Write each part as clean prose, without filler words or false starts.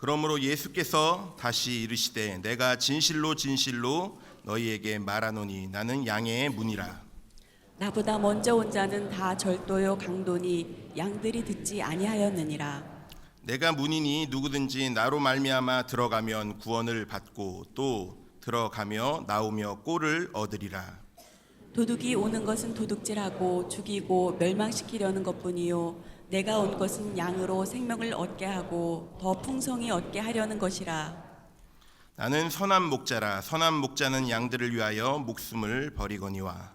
그러므로 예수께서 다시 이르시되 내가 진실로 진실로 너희에게 말하노니 나는 양의 문이라. 나보다 먼저 온 자는 다 절도요 강도니 양들이 듣지 아니하였느니라. 내가 문이니 누구든지 나로 말미암아 들어가면 구원을 받고 또 들어가며 나오며 꼴을 얻으리라. 도둑이 오는 것은 도둑질하고 죽이고 멸망시키려는 것뿐이요 내가 온 것은 양으로 생명을 얻게 하고 더 풍성히 얻게 하려는 것이라. 나는 선한 목자라. 선한 목자는 양들을 위하여 목숨을 버리거니와.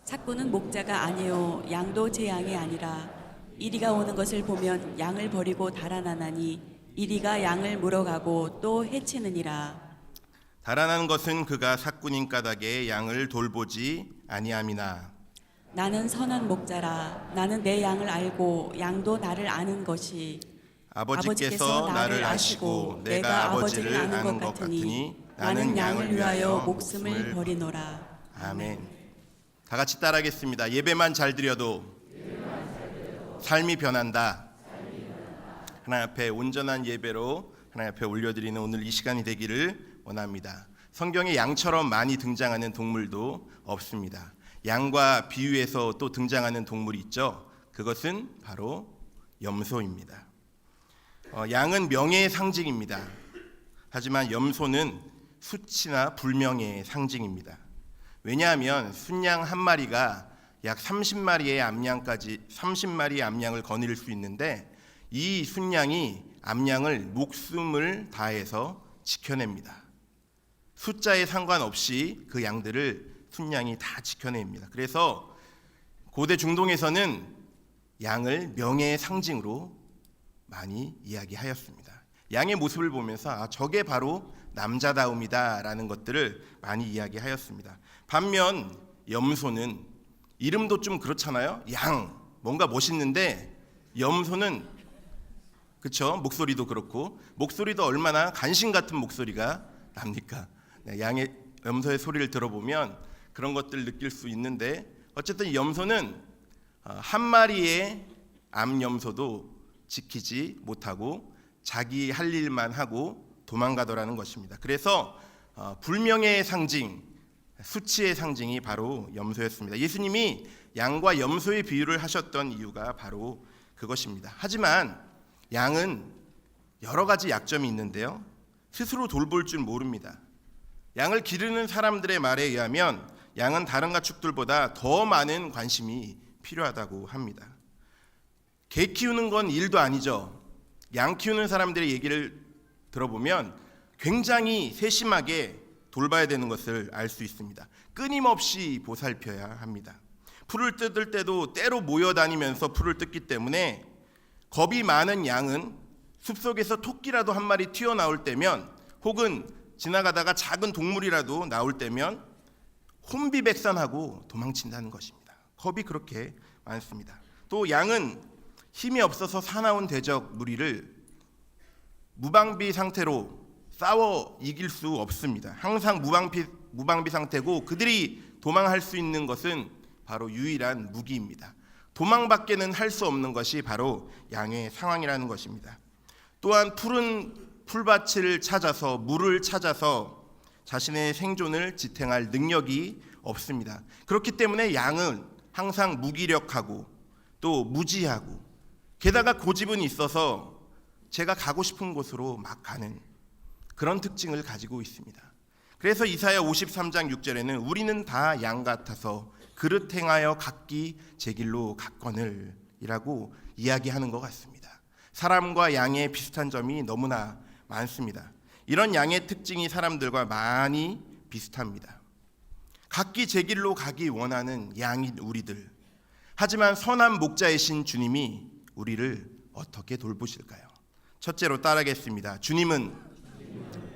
삭부는 목자가 아니요 양도 제 양이 아니라 이리가 오는 것을 보면 양을 버리고 달아나나니 이리가 양을 물어가고 또 해치느니라. 달아난 것은 그가 삭군인 까닭에 양을 돌보지 아니함이나. 나는 선한 목자라. 나는 내 양을 알고 양도 나를 아는 것이 아버지께서 나를 아시고 내가 아버지를 아는 것 같으니 나는 양을 위하여 목숨을 버리노라. 아멘. 다 같이 따라하겠습니다. 예배만 잘 드려도 삶이 변한다. 하나님 앞에 온전한 예배로 하나님 앞에 올려드리는 오늘 이 시간이 되기를 원합니다. 성경에 양처럼 많이 등장하는 동물도 없습니다. 양과 비유해서 또 등장하는 동물이 있죠. 그것은 바로 염소입니다. 양은 명예의 상징입니다. 하지만 염소는 수치나 불명예의 상징입니다. 왜냐하면 순양 한 마리가 약 30마리의 암양을 거느릴 수 있는데 이 순양이 암양을 목숨을 다해서 지켜냅니다. 숫자에 상관없이 그 양들을 순양이 다 지켜냅니다. 그래서 고대 중동에서는 양을 명예의 상징으로 많이 이야기하였습니다. 양의 모습을 보면서 저게 바로 남자다움이다 라는 것들을 많이 이야기하였습니다. 반면 염소는 이름도 좀 그렇잖아요. 양, 뭔가 멋있는데 염소는 그쵸? 목소리도 그렇고 목소리도 얼마나 간신 같은 목소리가 납니까? 염소의 소리를 들어보면 그런 것들을 느낄 수 있는데 어쨌든 염소는 한 마리의 암염소도 지키지 못하고 자기 할 일만 하고 도망가더라는 것입니다. 그래서 불명예의 상징, 수치의 상징이 바로 염소였습니다. 예수님이 양과 염소의 비유를 하셨던 이유가 바로 그것입니다. 하지만 양은 여러 가지 약점이 있는데요. 스스로 돌볼 줄 모릅니다. 양을 기르는 사람들의 말에 의하면 양은 다른 가축들보다 더 많은 관심이 필요하다고 합니다. 개 키우는 건 일도 아니죠. 양 키우는 사람들의 얘기를 들어보면 굉장히 세심하게 돌봐야 되는 것을 알 수 있습니다. 끊임없이 보살펴야 합니다. 풀을 뜯을 때도 때로 모여다니면서 풀을 뜯기 때문에 겁이 많은 양은 숲속에서 토끼라도 한 마리 튀어나올 때면 혹은 지나가다가 작은 동물이라도 나올 때면 혼비백산하고 도망친다는 것입니다. 겁이 그렇게 많습니다. 또 양은 힘이 없어서 사나운 대적 무리를 무방비 상태로 싸워 이길 수 없습니다. 항상 무방비 상태고 그들이 도망할 수 있는 것은 바로 유일한 무기입니다. 도망밖에는 할 수 없는 것이 바로 양의 상황이라는 것입니다. 또한 푸른 풀밭을 찾아서 물을 찾아서 자신의 생존을 지탱할 능력이 없습니다. 그렇기 때문에 양은 항상 무기력하고 또 무지하고 게다가 고집은 있어서 제가 가고 싶은 곳으로 막 가는 그런 특징을 가지고 있습니다. 그래서 이사야 53장 6절에는 우리는 다 양 같아서 그릇 행하여 각기 제 길로 갔거늘 이라고 이야기하는 것 같습니다. 사람과 양의 비슷한 점이 너무나 많습니다. 이런 양의 특징이 사람들과 많이 비슷합니다. 각기 제 길로 가기 원하는 양인 우리들. 하지만 선한 목자이신 주님이 우리를 어떻게 돌보실까요? 첫째로 따라하겠습니다. 주님은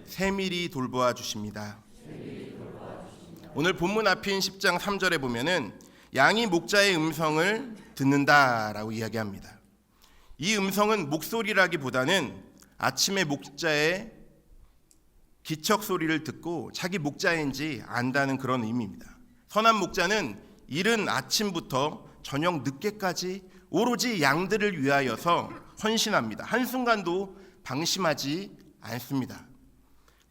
세밀히 돌보아 주십니다. 오늘 본문 앞인 10장 3절에 보면은 양이 목자의 음성을 듣는다라고 이야기합니다. 이 음성은 목소리라기보다는 아침에 목자의 기척 소리를 듣고 자기 목자인지 안다는 그런 의미입니다. 선한 목자는 이른 아침부터 저녁 늦게까지 오로지 양들을 위하여서 헌신합니다. 한순간도 방심하지 않습니다.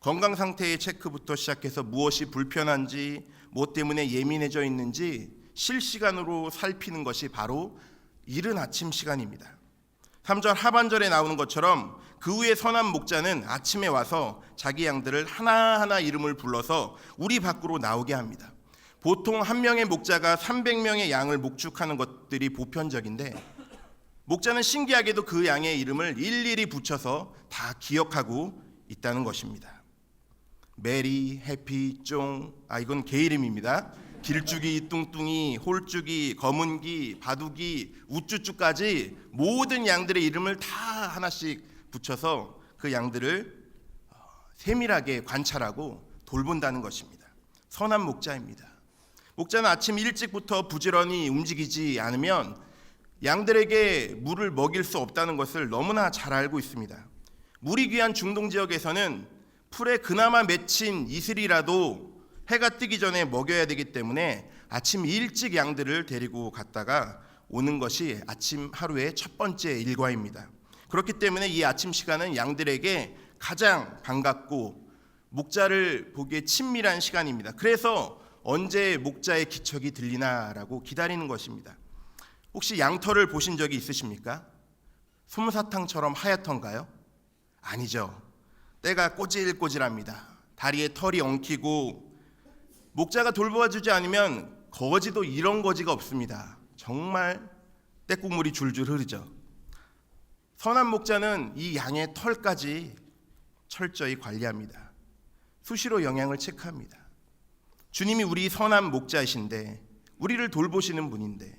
건강 상태의 체크부터 시작해서 무엇이 불편한지, 뭐 때문에 예민해져 있는지 실시간으로 살피는 것이 바로 이른 아침 시간입니다. 3절 하반절에 나오는 것처럼 그 후에 선한 목자는 아침에 와서 자기 양들을 하나하나 이름을 불러서 우리 밖으로 나오게 합니다. 보통 한 명의 목자가 300명의 양을 목축하는 것들이 보편적인데, 목자는 신기하게도 그 양의 이름을 일일이 붙여서 다 기억하고 있다는 것입니다. 메리, 해피, 쫑, 이건 개 이름입니다. 길쭉이, 뚱뚱이, 홀쭉이, 검은기, 바둑이, 우쭈쭈까지 모든 양들의 이름을 다 하나씩 붙여서 그 양들을 세밀하게 관찰하고 돌본다는 것입니다. 선한 목자입니다. 목자는 아침 일찍부터 부지런히 움직이지 않으면 양들에게 물을 먹일 수 없다는 것을 너무나 잘 알고 있습니다. 물이 귀한 중동 지역에서는 풀에 그나마 맺힌 이슬이라도 해가 뜨기 전에 먹여야 되기 때문에 아침 일찍 양들을 데리고 갔다가 오는 것이 아침 하루의 첫 번째 일과입니다. 그렇기 때문에 이 아침 시간은 양들에게 가장 반갑고 목자를 보기에 친밀한 시간입니다. 그래서 언제 목자의 기척이 들리나라고 기다리는 것입니다. 혹시 양털을 보신 적이 있으십니까? 솜사탕처럼 하얗던가요? 아니죠. 때가 꼬질꼬질합니다. 다리에 털이 엉키고 목자가 돌보아주지 않으면 거지도 이런 거지가 없습니다. 정말 떼국물이 줄줄 흐르죠. 선한 목자는 이 양의 털까지 철저히 관리합니다. 수시로 영양을 체크합니다. 주님이 우리 선한 목자이신데, 우리를 돌보시는 분인데,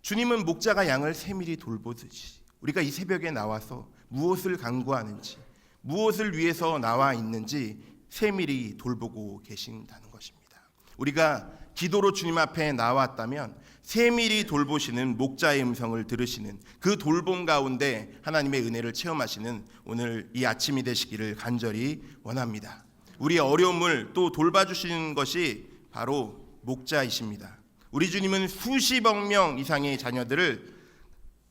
주님은 목자가 양을 세밀히 돌보듯이 우리가 이 새벽에 나와서 무엇을 간구하는지, 무엇을 위해서 나와 있는지 세밀히 돌보고 계신다는 것입니다. 우리가 기도로 주님 앞에 나왔다면 세밀히 돌보시는 목자의 음성을 들으시는 그 돌봄 가운데 하나님의 은혜를 체험하시는 오늘 이 아침이 되시기를 간절히 원합니다. 우리의 어려움을 또 돌봐주시는 것이 바로 목자이십니다. 우리 주님은 수십억 명 이상의 자녀들을,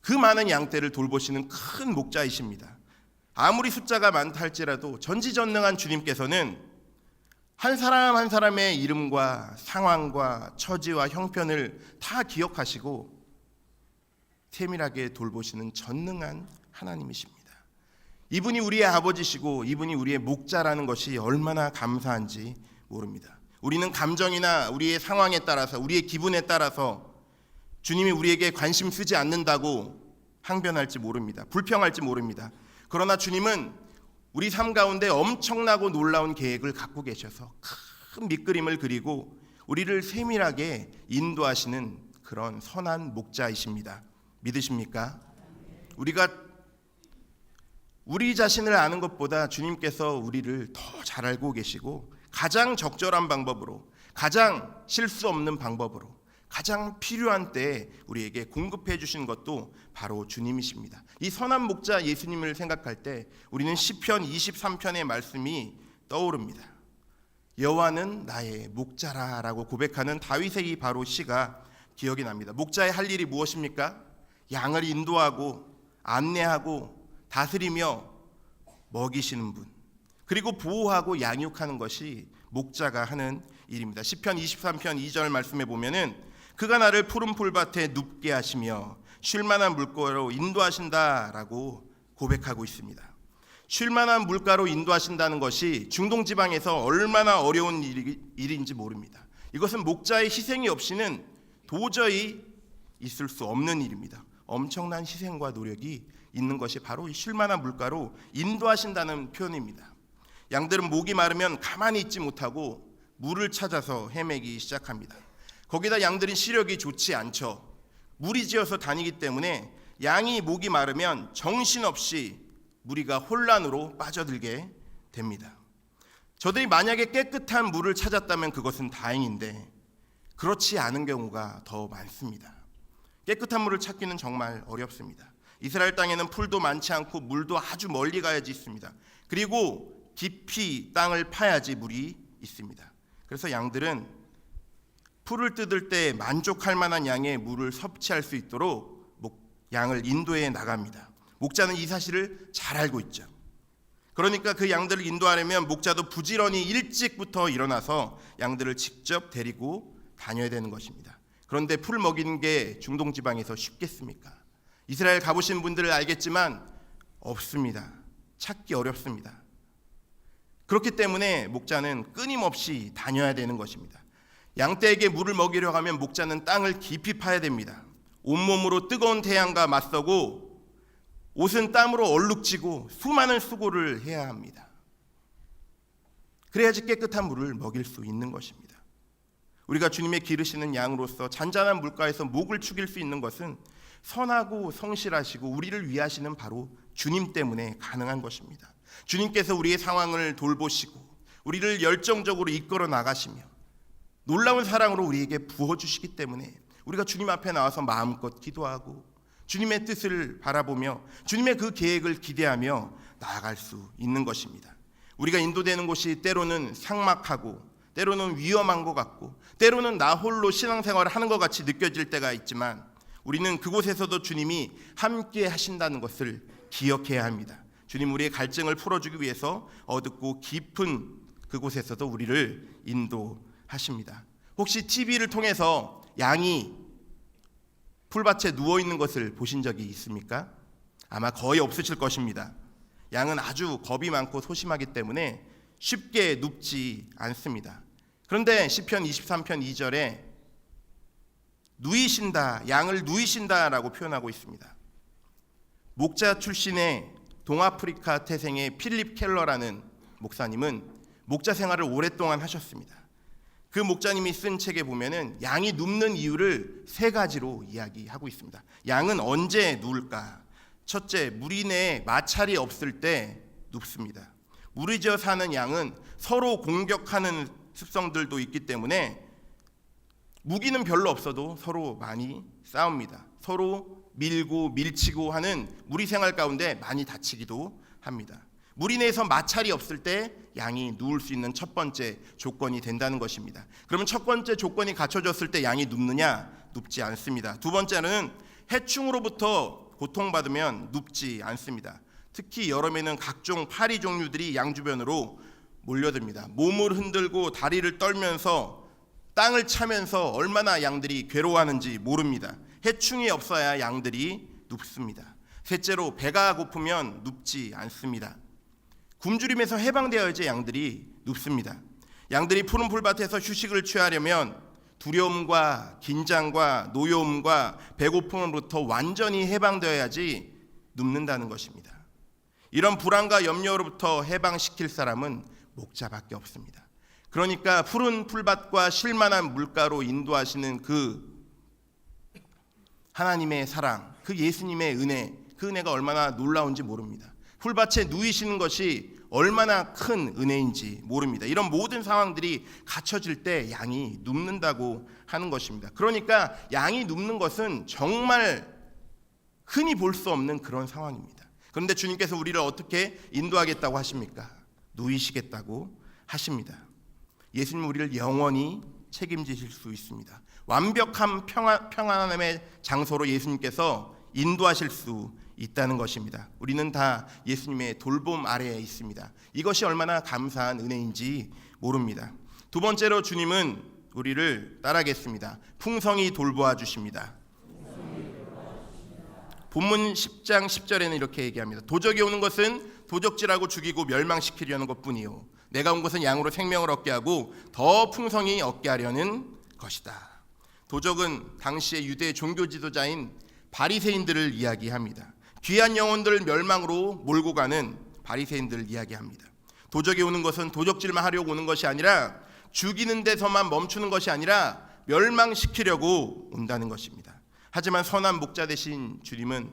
그 많은 양떼를 돌보시는 큰 목자이십니다. 아무리 숫자가 많다 할지라도 전지전능한 주님께서는 한 사람 한 사람의 이름과 상황과 처지와 형편을 다 기억하시고 세밀하게 돌보시는 전능한 하나님이십니다. 이분이 우리의 아버지시고 이분이 우리의 목자라는 것이 얼마나 감사한지 모릅니다. 우리는 감정이나 우리의 상황에 따라서, 우리의 기분에 따라서 주님이 우리에게 관심 쓰지 않는다고 항변할지 모릅니다. 불평할지 모릅니다. 그러나 주님은 우리 삶 가운데 엄청나고 놀라운 계획을 갖고 계셔서 큰 밑그림을 그리고 우리를 세밀하게 인도하시는 그런 선한 목자이십니다. 믿으십니까? 우리가 우리 자신을 아는 것보다 주님께서 우리를 더 잘 알고 계시고 가장 적절한 방법으로, 가장 실수 없는 방법으로, 가장 필요한 때에 우리에게 공급해 주신 것도 바로 주님이십니다. 이 선한 목자 예수님을 생각할 때 우리는 시편 23편의 말씀이 떠오릅니다. 여호와는 나의 목자라라고 고백하는 다윗의 이 바로 시가 기억이 납니다. 목자의 할 일이 무엇입니까? 양을 인도하고 안내하고 다스리며 먹이시는 분, 그리고 보호하고 양육하는 것이 목자가 하는 일입니다. 시편 23편 2절 말씀에 보면은 그가 나를 푸른 풀밭에 눕게 하시며 쉴만한 물가로 인도하신다라고 고백하고 있습니다. 쉴만한 물가로 인도하신다는 것이 중동 지방에서 얼마나 어려운 일인지 모릅니다. 이것은 목자의 희생이 없이는 도저히 있을 수 없는 일입니다. 엄청난 희생과 노력이 있는 것이 바로 쉴만한 물가로 인도하신다는 표현입니다. 양들은 목이 마르면 가만히 있지 못하고 물을 찾아서 헤매기 시작합니다. 거기다 양들은 시력이 좋지 않죠. 무리지어서 다니기 때문에 양이 목이 마르면 정신없이 무리가 혼란으로 빠져들게 됩니다. 저들이 만약에 깨끗한 물을 찾았다면 그것은 다행인데 그렇지 않은 경우가 더 많습니다. 깨끗한 물을 찾기는 정말 어렵습니다. 이스라엘 땅에는 풀도 많지 않고 물도 아주 멀리 가야지 있습니다. 그리고 깊이 땅을 파야지 물이 있습니다. 그래서 양들은 풀을 뜯을 때 만족할 만한 양의 물을 섭취할 수 있도록 양을 인도해 나갑니다. 목자는 이 사실을 잘 알고 있죠. 그러니까 그 양들을 인도하려면 목자도 부지런히 일찍부터 일어나서 양들을 직접 데리고 다녀야 되는 것입니다. 그런데 풀 먹이는 게 중동 지방에서 쉽겠습니까? 이스라엘 가보신 분들은 알겠지만 없습니다. 찾기 어렵습니다. 그렇기 때문에 목자는 끊임없이 다녀야 되는 것입니다. 양떼에게 물을 먹이려 하면 목자는 땅을 깊이 파야 됩니다. 온몸으로 뜨거운 태양과 맞서고 옷은 땀으로 얼룩지고 수많은 수고를 해야 합니다. 그래야지 깨끗한 물을 먹일 수 있는 것입니다. 우리가 주님의 기르시는 양으로서 잔잔한 물가에서 목을 축일 수 있는 것은 선하고 성실하시고 우리를 위하시는 바로 주님 때문에 가능한 것입니다. 주님께서 우리의 상황을 돌보시고 우리를 열정적으로 이끌어 나가시며 놀라운 사랑으로 우리에게 부어주시기 때문에 우리가 주님 앞에 나와서 마음껏 기도하고 주님의 뜻을 바라보며 주님의 그 계획을 기대하며 나아갈 수 있는 것입니다. 우리가 인도되는 곳이 때로는 삭막하고 때로는 위험한 것 같고 때로는 나 홀로 신앙생활을 하는 것 같이 느껴질 때가 있지만 우리는 그곳에서도 주님이 함께 하신다는 것을 기억해야 합니다. 주님 우리의 갈증을 풀어주기 위해서 어둡고 깊은 그곳에서도 우리를 인도하십니다. 혹시 TV를 통해서 양이 풀밭에 누워있는 것을 보신 적이 있습니까? 아마 거의 없으실 것입니다. 양은 아주 겁이 많고 소심하기 때문에 쉽게 눕지 않습니다. 그런데 시편 23편 2절에 누이신다, 양을 누이신다라고 표현하고 있습니다. 목자 출신의 동아프리카 태생의 필립 켈러라는 목사님은 목자 생활을 오랫동안 하셨습니다. 그 목자님이 쓴 책에 보면은 양이 눕는 이유를 3가지로 이야기하고 있습니다. 양은 언제 누울까? 첫째, 무리내에 마찰이 없을 때 눕습니다. 무리지어 사는 양은 서로 공격하는 습성들도 있기 때문에 무기는 별로 없어도 서로 많이 싸웁니다. 서로 밀고 밀치고 하는 무리 생활 가운데 많이 다치기도 합니다. 무리 내에서 마찰이 없을 때 양이 누울 수 있는 첫 번째 조건이 된다는 것입니다. 그러면 첫 번째 조건이 갖춰졌을 때 양이 눕느냐? 눕지 않습니다. 두 번째는 해충으로부터 고통받으면 눕지 않습니다. 특히 여름에는 각종 파리 종류들이 양 주변으로 몰려듭니다. 몸을 흔들고 다리를 떨면서 땅을 차면서 얼마나 양들이 괴로워하는지 모릅니다. 해충이 없어야 양들이 눕습니다. 셋째로 배가 고프면 눕지 않습니다. 굶주림에서 해방되어야지 양들이 눕습니다. 양들이 푸른 풀밭에서 휴식을 취하려면 두려움과 긴장과 노여움과 배고픔으로부터 완전히 해방되어야지 눕는다는 것입니다. 이런 불안과 염려로부터 해방시킬 사람은 목자밖에 없습니다. 그러니까 푸른 풀밭과 쉴만한 물가로 인도하시는 그 하나님의 사랑, 그 예수님의 은혜, 그 은혜가 얼마나 놀라운지 모릅니다. 풀밭에 누이시는 것이 얼마나 큰 은혜인지 모릅니다. 이런 모든 상황들이 갖춰질 때 양이 눕는다고 하는 것입니다. 그러니까 양이 눕는 것은 정말 흔히 볼 수 없는 그런 상황입니다. 그런데 주님께서 우리를 어떻게 인도하겠다고 하십니까? 누이시겠다고 하십니다. 예수님 우리를 영원히 책임지실 수 있습니다. 완벽한 평안함의 장소로 예수님께서 인도하실 수 있다는 것입니다. 우리는 다 예수님의 돌봄 아래에 있습니다. 이것이 얼마나 감사한 은혜인지 모릅니다. 두 번째로 주님은 우리를 따라겠습니다. 풍성히 돌보아 주십니다. 본문 10장 10절에는 이렇게 얘기합니다. 도적이 오는 것은 도적질하고 죽이고 멸망시키려는 것뿐이요 내가 온 것은 양으로 생명을 얻게 하고 더 풍성히 얻게 하려는 것이다. 도적은 당시의 유대 종교 지도자인 바리새인들을 이야기합니다. 귀한 영혼들을 멸망으로 몰고 가는 바리새인들을 이야기합니다. 도적이 오는 것은 도적질만 하려고 오는 것이 아니라 죽이는 데서만 멈추는 것이 아니라 멸망시키려고 온다는 것입니다. 하지만 선한 목자 되신 주님은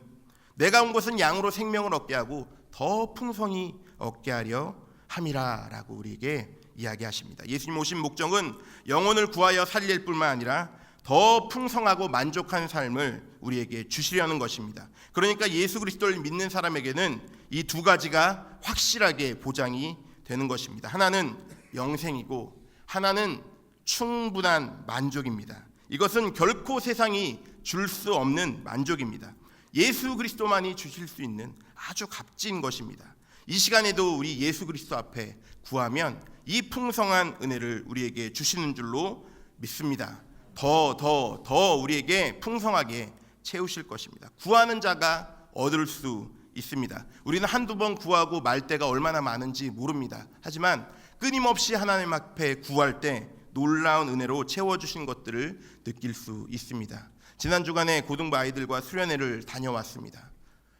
내가 온 것은 양으로 생명을 얻게 하고 더 풍성히 얻게 하려 함이라 라고 우리에게 이야기하십니다. 예수님 오신 목적은 영혼을 구하여 살릴 뿐만 아니라 더 풍성하고 만족한 삶을 우리에게 주시려는 것입니다. 그러니까 예수 그리스도를 믿는 사람에게는 이 2가지가 확실하게 보장이 되는 것입니다. 하나는 영생이고 하나는 충분한 만족입니다. 이것은 결코 세상이 줄 수 없는 만족입니다. 예수 그리스도만이 주실 수 있는 아주 값진 것입니다. 이 시간에도 우리 예수 그리스도 앞에 구하면 이 풍성한 은혜를 우리에게 주시는 줄로 믿습니다. 더 우리에게 풍성하게 채우실 것입니다. 구하는 자가 얻을 수 있습니다. 우리는 한두 번 구하고 말 때가 얼마나 많은지 모릅니다. 하지만 끊임없이 하나님 앞에 구할 때 놀라운 은혜로 채워주신 것들을 느낄 수 있습니다. 지난 주간에 고등부 아이들과 수련회를 다녀왔습니다.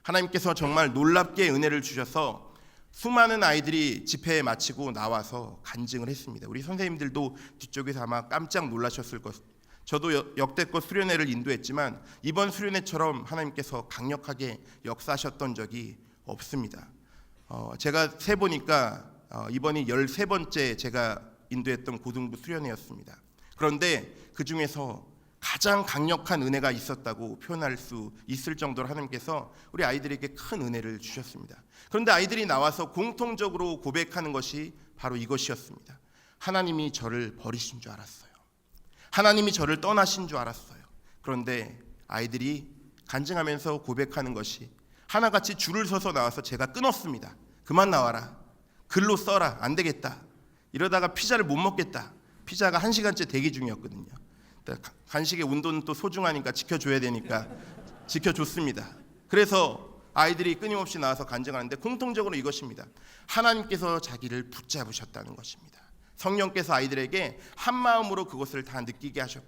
하나님께서 정말 놀랍게 은혜를 주셔서 수많은 아이들이 집회 마치고 나와서 간증을 했습니다. 우리 선생님들도 뒤쪽에서 아마 깜짝 놀라셨을 것입니다. 저도 역대껏 수련회를 인도했지만 이번 수련회처럼 하나님께서 강력하게 역사하셨던 적이 없습니다. 제가 세보니까 이번이 13번째 제가 인도했던 고등부 수련회였습니다. 그런데 그 중에서 가장 강력한 은혜가 있었다고 표현할 수 있을 정도로 하나님께서 우리 아이들에게 큰 은혜를 주셨습니다. 그런데 아이들이 나와서 공통적으로 고백하는 것이 바로 이것이었습니다. 하나님이 저를 버리신 줄 알았어요. 하나님이 저를 떠나신 줄 알았어요. 그런데 아이들이 간증하면서 고백하는 것이 하나같이 줄을 서서 나와서 제가 끊었습니다. 그만 나와라. 글로 써라. 안 되겠다. 이러다가 피자를 못 먹겠다. 피자가 1시간째 대기 중이었거든요. 간식의 온도는 또 소중하니까 지켜줘야 되니까 지켜줬습니다. 그래서 아이들이 끊임없이 나와서 간증하는데 공통적으로 이것입니다. 하나님께서 자기를 붙잡으셨다는 것입니다. 성령께서 아이들에게 한 마음으로 그것을 다 느끼게 하셨고,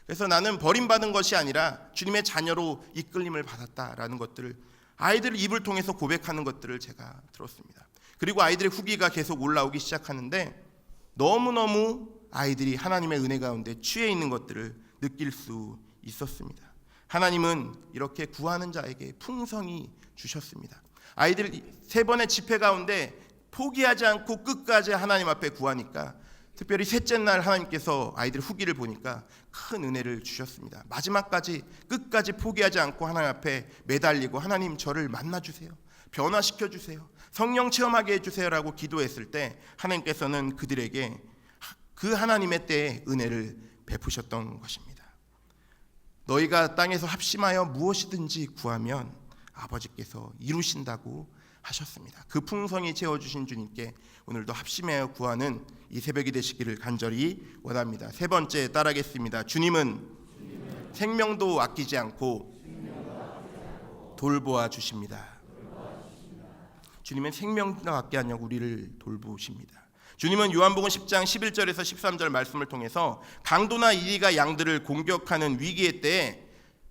그래서 나는 버림받은 것이 아니라 주님의 자녀로 이끌림을 받았다라는 것들을 아이들 입을 통해서 고백하는 것들을 제가 들었습니다. 그리고 아이들의 후기가 계속 올라오기 시작하는데 너무너무 아이들이 하나님의 은혜 가운데 취해 있는 것들을 느낄 수 있었습니다. 하나님은 이렇게 구하는 자에게 풍성히 주셨습니다. 아이들 3번의 집회 가운데 포기하지 않고 끝까지 하나님 앞에 구하니까, 특별히 셋째 날 하나님께서 아이들 후기를 보니까 큰 은혜를 주셨습니다. 마지막까지 끝까지 포기하지 않고 하나님 앞에 매달리고 하나님 저를 만나주세요. 변화시켜주세요. 성령 체험하게 해주세요라고 기도했을 때 하나님께서는 그들에게 그 하나님의 때에 은혜를 베푸셨던 것입니다. 너희가 땅에서 합심하여 무엇이든지 구하면 아버지께서 이루신다고 하셨습니다. 그 풍성히 채워주신 주님께 오늘도 합심하여 구하는 이 새벽이 되시기를 간절히 원합니다. 3번째 따라하겠습니다. 주님은 생명도 아끼지 않고 돌보아 주십니다. 주님은 생명도 아끼지 않냐고 우리를 돌보십니다. 주님은 요한복음 10장 11절에서 13절 말씀을 통해서 강도나 이리가 양들을 공격하는 위기의 때에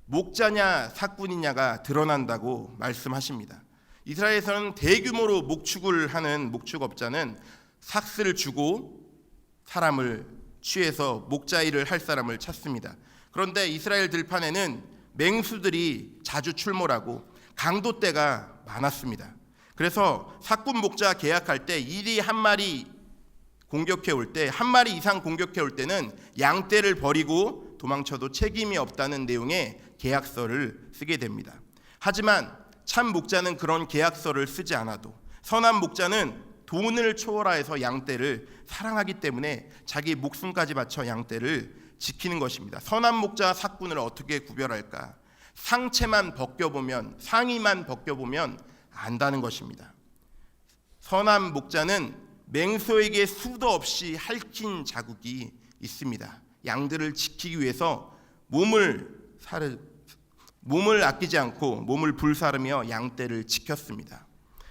목자냐 삭군이냐가 드러난다고 말씀하십니다. 이스라엘에서는 대규모로 목축을 하는 목축업자는 삭스를 주고 사람을 취해서 목자 일을 할 사람을 찾습니다. 그런데 이스라엘 들판에는 맹수들이 자주 출몰하고 강도 때가 많았습니다. 그래서 삭군 목자 계약할 때 일이 한 마리 공격해 올 때, 한 마리 이상 공격해 올 때는 양떼를 버리고 도망쳐도 책임이 없다는 내용의 계약서를 쓰게 됩니다. 하지만 참 목자는 그런 계약서를 쓰지 않아도, 선한 목자는 돈을 초월하여서 양떼를 사랑하기 때문에 자기 목숨까지 바쳐 양떼를 지키는 것입니다. 선한 목자와 삭군을 어떻게 구별할까? 상체만 벗겨보면, 상의만 벗겨보면 안다는 것입니다. 선한 목자는 맹소에게 수도 없이 핥힌 자국이 있습니다. 양들을 지키기 위해서 몸을 아끼지 않고 몸을 불사르며 양떼를 지켰습니다.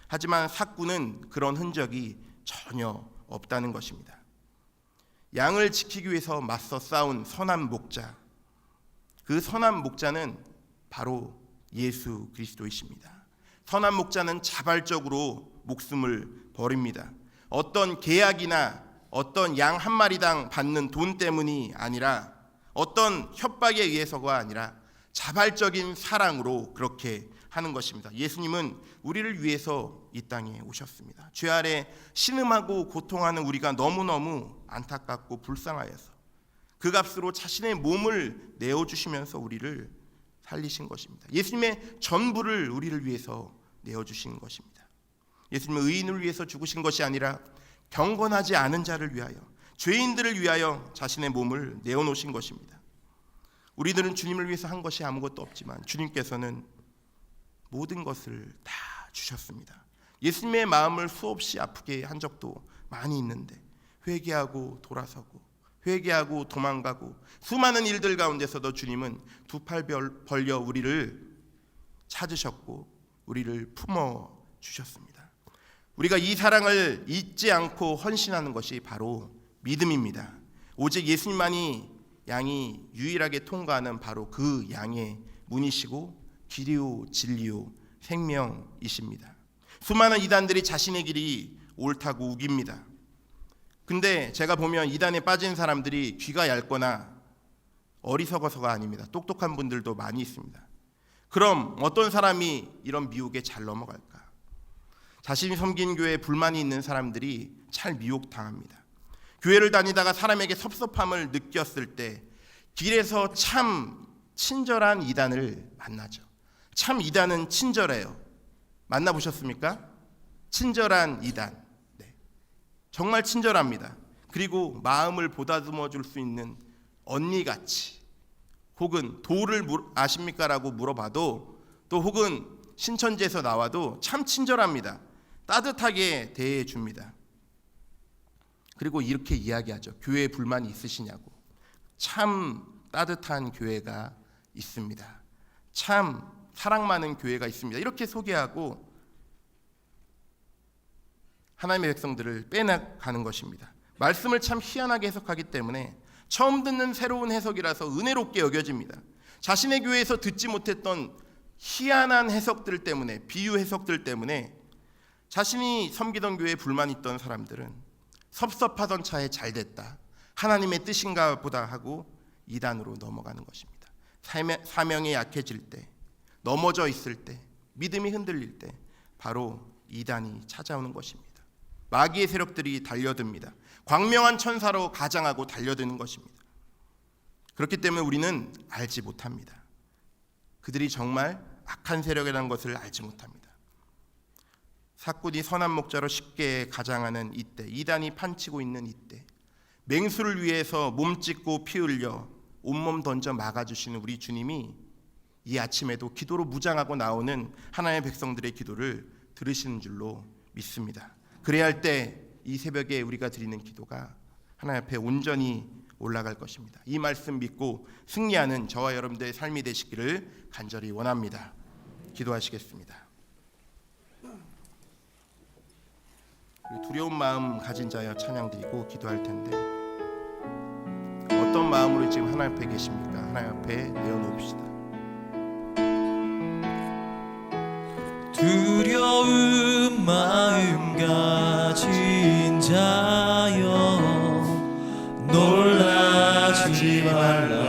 하지만 삭군은 그런 흔적이 전혀 없다는 것입니다. 양을 지키기 위해서 맞서 싸운 선한 목자, 그 선한 목자는 바로 예수 그리스도이십니다. 선한 목자는 자발적으로 목숨을 버립니다. 어떤 계약이나 어떤 양 한 마리당 받는 돈 때문이 아니라, 어떤 협박에 의해서가 아니라 자발적인 사랑으로 그렇게 하는 것입니다. 예수님은 우리를 위해서 이 땅에 오셨습니다. 죄 아래 신음하고 고통하는 우리가 너무너무 안타깝고 불쌍하여서 그 값으로 자신의 몸을 내어주시면서 우리를 살리신 것입니다. 예수님의 전부를 우리를 위해서 내어주신 것입니다. 예수님은 의인을 위해서 죽으신 것이 아니라 경건하지 않은 자를 위하여, 죄인들을 위하여 자신의 몸을 내어놓으신 것입니다. 우리들은 주님을 위해서 한 것이 아무것도 없지만 주님께서는 모든 것을 다 주셨습니다. 예수님의 마음을 수없이 아프게 한 적도 많이 있는데 회개하고 돌아서고 회개하고 도망가고 수많은 일들 가운데서도 주님은 두 팔 벌려 우리를 찾으셨고 우리를 품어 주셨습니다. 우리가 이 사랑을 잊지 않고 헌신하는 것이 바로 믿음입니다. 오직 예수님만이 양이 유일하게 통과하는 바로 그 양의 문이시고 길이요 진리요 생명이십니다. 수많은 이단들이 자신의 길이 옳다고 우깁니다. 근데 제가 보면 이단에 빠진 사람들이 귀가 얇거나 어리석어서가 아닙니다. 똑똑한 분들도 많이 있습니다. 그럼 어떤 사람이 이런 미혹에 잘 넘어갈까? 자신이 섬긴 교회에 불만이 있는 사람들이 잘 미혹당합니다. 교회를 다니다가 사람에게 섭섭함을 느꼈을 때 길에서 참 친절한 이단을 만나죠. 참 이단은 친절해요. 만나보셨습니까? 친절한 이단. 네. 정말 친절합니다. 그리고 마음을 보다듬어 줄 수 있는 언니같이, 혹은 도를 아십니까? 라고 물어봐도, 또 혹은 신천지에서 나와도 참 친절합니다. 따뜻하게 대해 줍니다. 그리고 이렇게 이야기하죠. 교회에 불만이 있으시냐고. 참 따뜻한 교회가 있습니다. 참 사랑 많은 교회가 있습니다. 이렇게 소개하고 하나님의 백성들을 빼나가는 것입니다. 말씀을 참 희한하게 해석하기 때문에 처음 듣는 새로운 해석이라서 은혜롭게 여겨집니다. 자신의 교회에서 듣지 못했던 희한한 해석들 때문에, 비유 해석들 때문에 자신이 섬기던 교회에 불만이 있던 사람들은 섭섭하던 차에 잘됐다, 하나님의 뜻인가 보다 하고 이단으로 넘어가는 것입니다. 사명에 약해질 때, 넘어져 있을 때, 믿음이 흔들릴 때 바로 이단이 찾아오는 것입니다. 마귀의 세력들이 달려듭니다. 광명한 천사로 가장하고 달려드는 것입니다. 그렇기 때문에 우리는 알지 못합니다. 그들이 정말 악한 세력이라는 것을 알지 못합니다. 사꾼이 선한 목자로 쉽게 가장하는 이때, 이단이 판치고 있는 이때, 맹수를 위해서 몸 찢고 피 흘려 온몸 던져 막아주시는 우리 주님이 이 아침에도 기도로 무장하고 나오는 하나님의 백성들의 기도를 들으시는 줄로 믿습니다. 그래야 할 때 이 새벽에 우리가 드리는 기도가 하나님 앞에 온전히 올라갈 것입니다. 이 말씀 믿고 승리하는 저와 여러분들의 삶이 되시기를 간절히 원합니다. 기도하시겠습니다. 두려운 마음 가진 자여 찬양 드리고 기도할 텐데, 어떤 마음으로 지금 하나님 앞에 계십니까? 하나님 앞에 내어놓읍시다. 두려운 마음 가진 자여 놀라지 말라.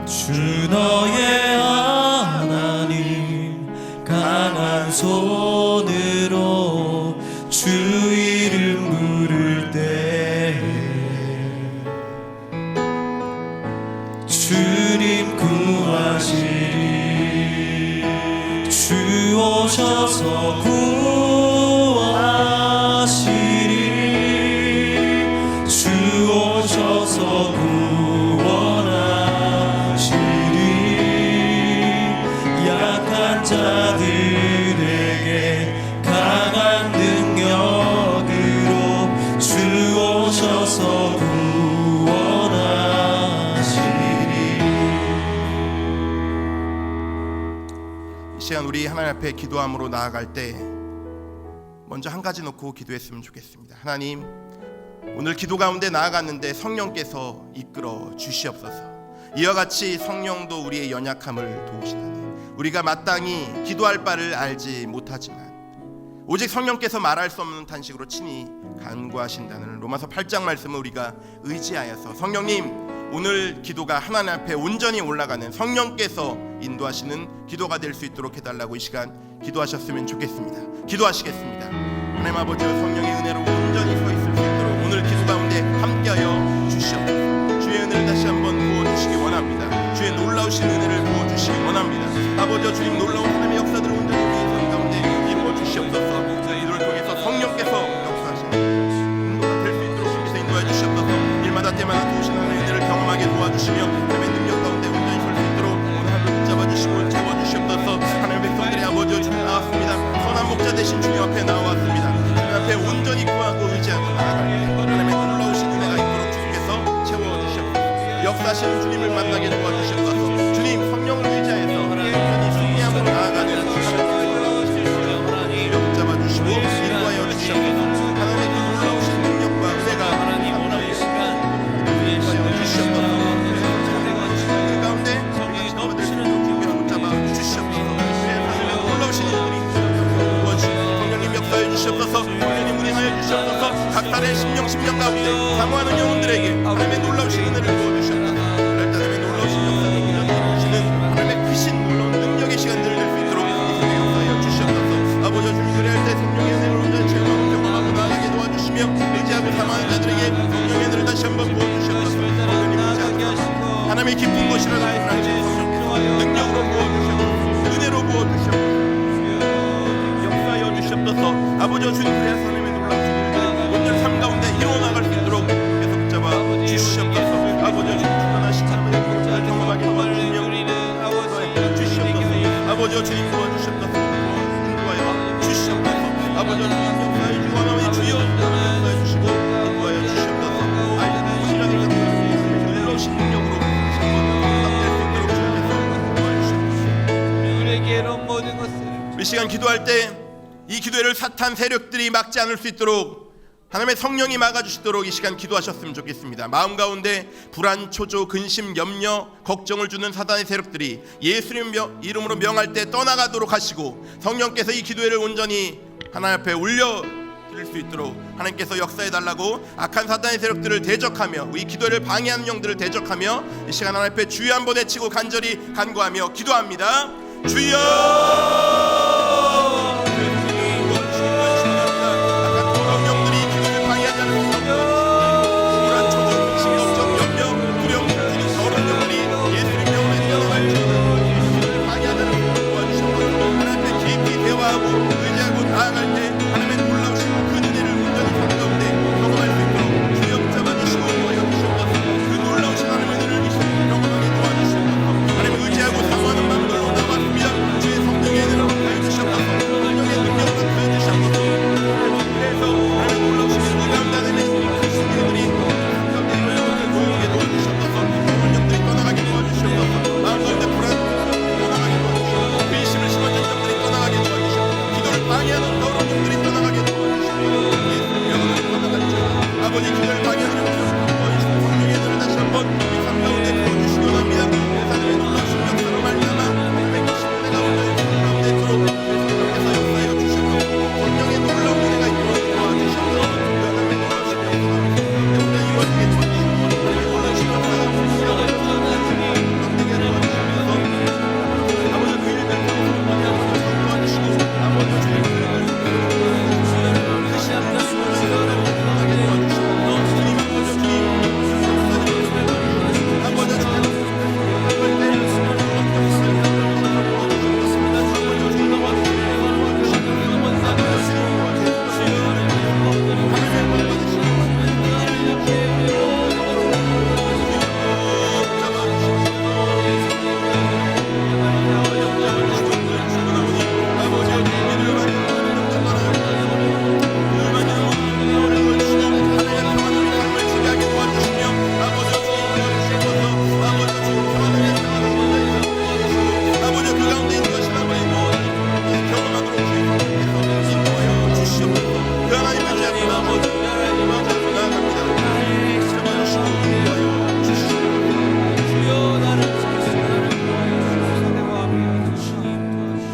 주 너의 하나님 강한 손으로 주 이름 부를 때 주님 구하시리. 주 오셔서 구하시리. 주 오셔서 구원하시리. 약한 자들에게 강한 능력으로 주 오셔서 이 시간 우리 하나님 앞에 기도함으로 나아갈 때 먼저 한 가지 놓고 기도했으면 좋겠습니다. 하나님, 오늘 기도 가운데 나아갔는데 성령께서 이끌어 주시옵소서. 이와 같이 성령도 우리의 연약함을 도우시나니 우리가 마땅히 기도할 바를 알지 못하지만 오직 성령께서 말할 수 없는 탄식으로 친히 간구하신다는 로마서 8장 말씀을 우리가 의지하여서 성령님, 오늘 기도가 하나님 앞에 온전히 올라가는 성령께서 인도하시는 기도가 될 수 있도록 해달라고 이 시간 기도하셨으면 좋겠습니다. 기도하시겠습니다. 하나님 아버지와 성령의 은혜로 온전히 서 있을 수 있도록 오늘 기도 가운데 함께하여 주시옵소서. 주의 은혜를 다시 한번 부어주시기 원합니다. 주의 놀라우신 은혜를 부어주시기 원합니다. 아버지와 주님 놀라운 하나님의 역사들을 온전히 우리 삶 가운데 이루어 주시옵소서. 이들을 통해서 성령께서 역사하시는 인도가 될 수 있도록 주께서 인도해 주시옵소서. 일마다 때마다 도우시는 하나님의 은혜를 경험하게 도와주시며 하나님의 능력 가운데 온전히 설 수 있도록 오늘 하루 붙잡아 주시고 채워 주시옵소서. 하나님의 하나님 주님을 만나게 도와주시옵소서. 주님 성령을 의지하여서 온전히 승리함으로 나아가는 붙잡아주시고 인도하여 주시옵소서. 하나님의 그 놀라우신 능력과 은혜가 오늘 이 시간 우리의 인도하여 주시옵소서. 그 가운데 성령이 붙잡아 넘치는 주시옵소서. 하나님의 놀라우신 일들이 성령님 역사해 주시옵소서. 성령님 운행하여 주시옵소서. 각달의 심령 가운데 사모하는 영혼들에게 하나님의 놀라우신 은혜를 부어주시옵소서. 하나님의 놀라우신 역사를 이루시는 하나님의 크신 놀라운 능력의 시간들을 낼 수 있도록 이성에 역사하여 주시옵소서. 아버지 주님 그리할 때 성령의 은혜를 온전히 체험하고 경험하고 나아가게 도와주시며 의지하고 사모하는 자들에게 성령의 은혜를 다시 한번 부어주시옵소서. 성령님 의지하고 하나님의 기쁜 것이라는 하나님의 성령께서 능력으로 부어주시옵소서. 은혜로 부어주시옵소서. 역사하여 주시옵소서. 아버지 주님 그리할 하나님의 놀라우신 일들 오늘 삶 가운데 이루어나갈 수 있도록 계속 붙잡아 주시옵소서. 아버지 주님 충만하신 하나님의 공짜를 경험하게 도와주시며 주시옵소서. 아버지 주님 도와주시옵소서. 인도하여 주시옵소서. 아버지 주님 역사해 주시고 하나님 주여 역사해 주시고 인도하여 주시옵소서. 아이 시간을 갖고 놀라우신 능력으로 다시 한번 답될 수 있도록 주님께서 도와주시옵소서. 이 시간 기도할 때 이 기도회를 사탄 세력들이 막지 않을 수 있도록 하나님의 성령이 막아주시도록 이 시간 기도하셨으면 좋겠습니다. 마음 가운데 불안, 초조, 근심, 염려, 걱정을 주는 사단의 세력들이 예수님 이름으로 명할 때 떠나가도록 하시고 성령께서 이 기도회를 온전히 하나님 앞에 올려드릴 수 있도록 하나님께서 역사해달라고 악한 사단의 세력들을 대적하며 이 기도회를 방해하는 영들을 대적하며 이 시간 하나님 앞에 주여 한번 외치고 간절히 간구하며 기도합니다. 주여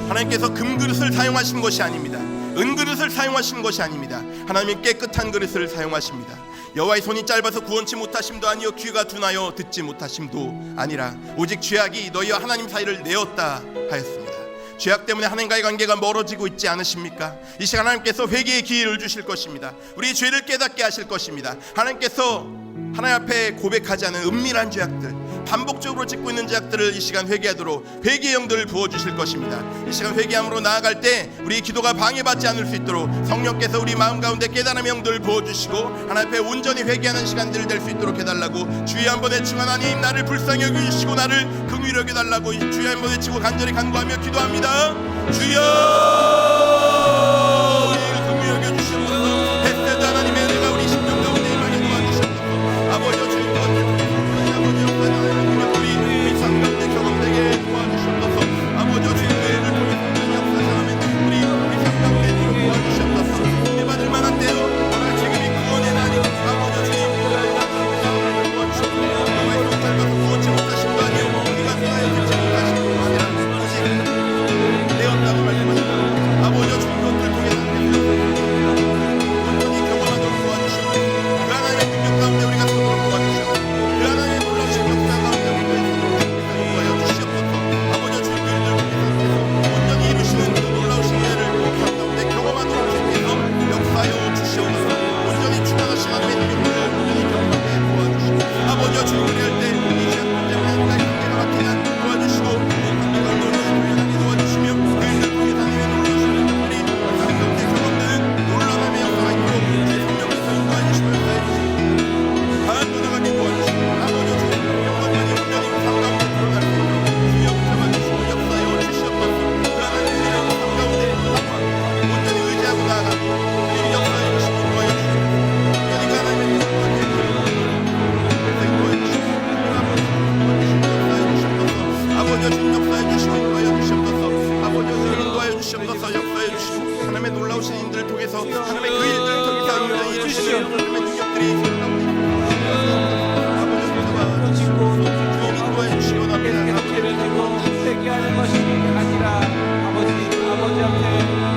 하나님께서 금그릇을 사용하신 것이 아닙니다. 은그릇을 사용하신 것이 아닙니다. 하나님은 깨끗한 그릇을 사용하십니다. 여호와의 손이 짧아서 구원치 못하심도 아니요 귀가 둔하여 듣지 못하심도 아니라 오직 죄악이 너희와 하나님 사이를 내었다 하였습니다. 죄악 때문에 하나님과의 관계가 멀어지고 있지 않으십니까? 이 시간 하나님께서 회개의 기회를 주실 것입니다. 우리 죄를 깨닫게 하실 것입니다. 하나님께서 하나님 앞에 고백하지 않은 은밀한 죄악들, 반복적으로 짓고 있는 죄악들을 이 시간 회개하도록 회개의 영들을 부어주실 것입니다. 이 시간 회개함으로 나아갈 때 우리 기도가 방해받지 않을 수 있도록 성령께서 우리 마음 가운데 깨달음의 영들을 부어주시고 하나님 앞에 온전히 회개하는 시간들을 될 수 있도록 해달라고 주여 한번 외치고 하나님 나를 불쌍히 여겨주시고 나를 긍휼히 여겨달라고 주여 한번 외치고 간절히 간구하며 기도합니다. 주여 우리를 긍휼히 여겨주시옵소서. 햇새도 하나님의 은혜가 우리 심령 가운데 임하게 도와주시옵소서. 아버지 주님 아버지 아버지 주님 역사해 주시고 인도하여 주시옵소서. 아버지 인도하여 주시옵소서. 역사해 주시고 하나님의 놀라우신 인들을 통해서 하나님의 그 일들을 통해서 인도해 주시고 하나님의 능력들이 아버지 주님 인도해 주시기 원합니다. 되게 하는 것이 아니라 아버지 앞에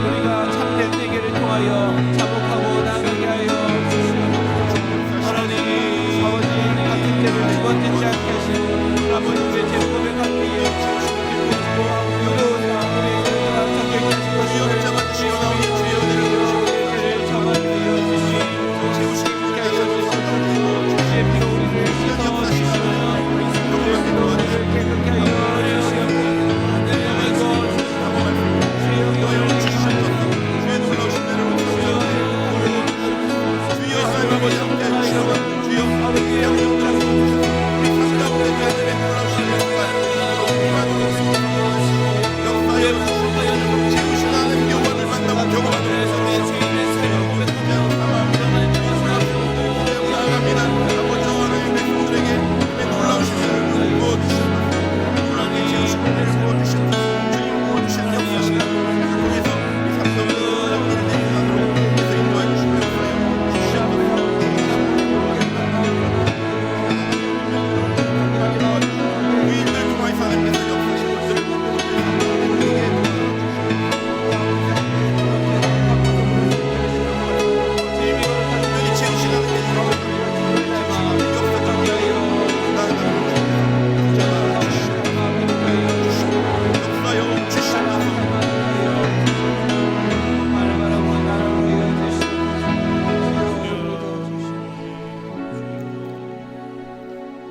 우리가 참된 대결을 통하여 자복하고 나가게 하여 하나님 아버지 같은 죄를 두 번째 않게 하시고 아버지의 죄 고백하기 위해 기쁘시고 의로우사 우리가 정결케 하신 것을 잡아주시고 나오니 주의 은혜를 죄를 잡아주여 주시고 주의 피로 우리를 씻어 주시고 깨끗게 하여 주시고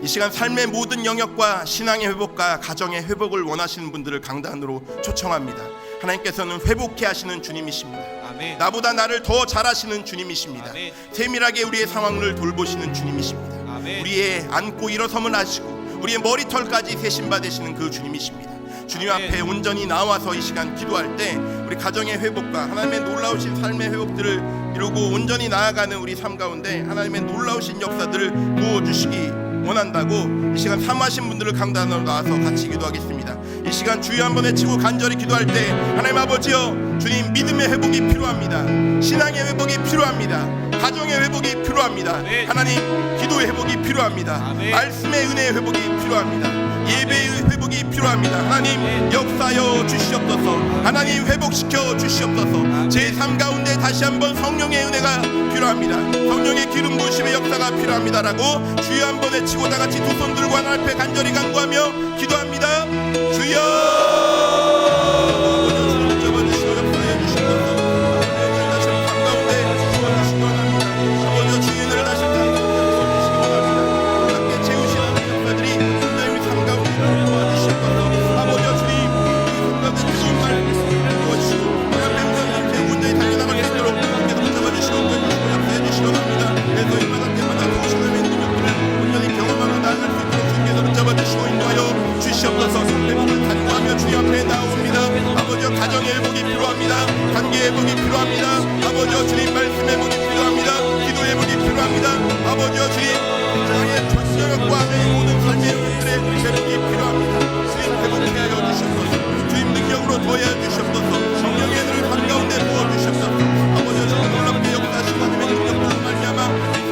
이 시간 삶의 모든 영역과 신앙의 회복과 가정의 회복을 원하시는 분들을 강단으로 초청합니다. 하나님께서는 회복케 하시는 주님이십니다. 아멘. 나보다 나를 더 잘하시는 주님이십니다. 아멘. 세밀하게 우리의 상황을 돌보시는 주님이십니다. 아멘. 우리의 앉고 일어섬을 하시고 우리의 머리털까지 세신 받으시는 그 주님이십니다. 주님 아멘. 앞에 온전히 나와서 이 시간 기도할 때 우리 가정의 회복과 하나님의 놀라우신 삶의 회복들을 이루고 온전히 나아가는 우리 삶 가운데 하나님의 놀라우신 역사들을 부어주시기 원한다고 이 시간 사모하신 분들을 강단으로 나와서 같이 기도하겠습니다. 이 시간 주여 한번 외치고 간절히 기도할 때 하나님 아버지여 주님 믿음의 회복이 필요합니다. 신앙의 회복이 필요합니다. 가정의 회복이 필요합니다. 아멘. 하나님 기도의 회복이 필요합니다. 아멘. 말씀의 은혜의 회복이 필요합니다. 예배의 회복이 필요합니다. 하나님 역사여 주시옵소서. 하나님 회복시켜 주시옵소서. 제 삶 가운데 다시 한번 성령의 은혜가 필요합니다. 성령의 기름 부으심의 역사가 필요합니다라고 주여 한번 외치고 다 같이 두 손 들고 하나님 앞에 간절히 간구하며 기도합니다. 주여 가정의 회복이 필요합니다. 관계 회복이 필요합니다. 아버지여 주님 말씀 회복이 필요합니다. 기도 회복이 필요합니다. 아버지여 주님 세상의 전력과 내 모든 삶의 회복들의 회복이 필요합니다. 주님 회복해 하여 주시옵소서. 주님 능력으로 더해 주시옵소서. 성령의 은혜를 한가운데 부어 주시옵소서. 아버지여 주님 놀랍게 역사하신 하나님의 능력으로 말미암아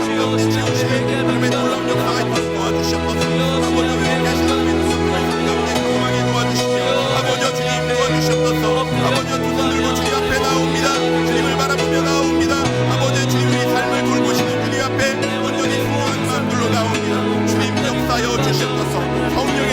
한가운데 채우시는 하나님의 놀라운 역사가 있도록 도와주시옵소서. 아버지여 회복해 하신 하나님의 능력으로 한가운데 경험하게 도와주시며 아버지여 주님 도와주시옵소서. 아버지여 두 손 들고 주님 앞에 나옵니다. 주님을 바라보며 나옵니다. 아버지여 주님 우리 삶을 돌보시는 주님 앞에 온전히 순종한 마음들로 나옵니다. 주님 역사여 주시옵소서. 성령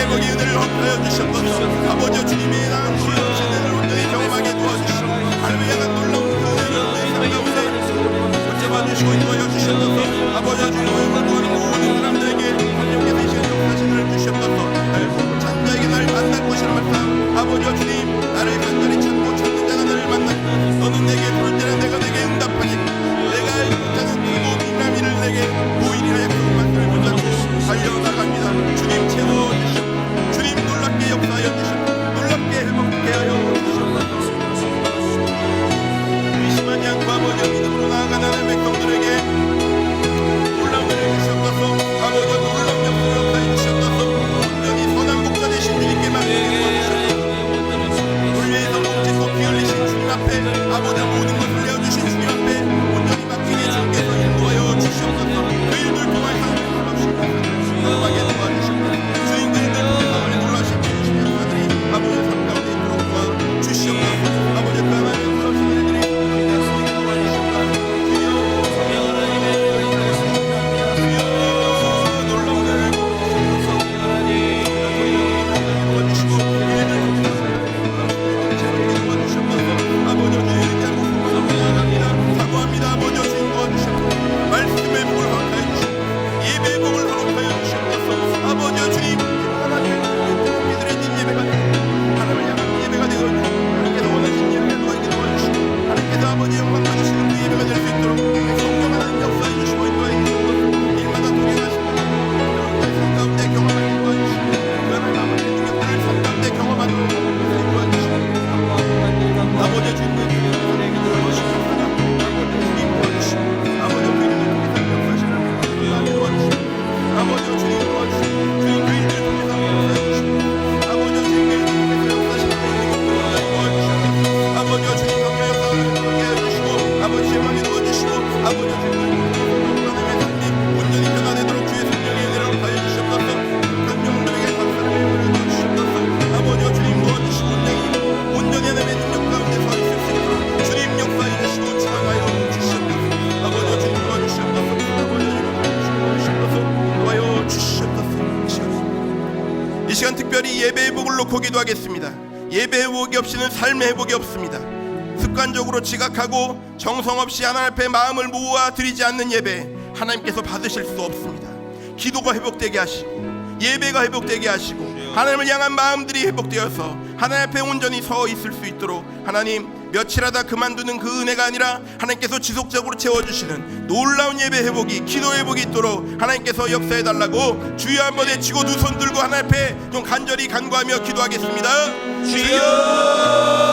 이 시간 특별히 예배 회복을 놓고 기도하겠습니다. 예배 회복이 없이는 삶의 회복이 없습니다. 습관적으로 지각하고 정성 없이 하나님 앞에 마음을 모아 드리지 않는 예배, 하나님께서 받으실 수 없습니다. 기도가 회복되게 하시고 예배가 회복되게 하시고 하나님을 향한 마음들이 회복되어서 하나님 앞에 온전히 서 있을 수 있도록 하나님, 며칠 하다 그만두는 그 은혜가 아니라 하나님께서 지속적으로 채워주시는 놀라운 예배 회복이, 기도 회복이 있도록 하나님께서 역사해달라고 주여 한번 외치고 두 손 들고 하나님 앞에 좀 간절히 간구하며 기도하겠습니다. 주여,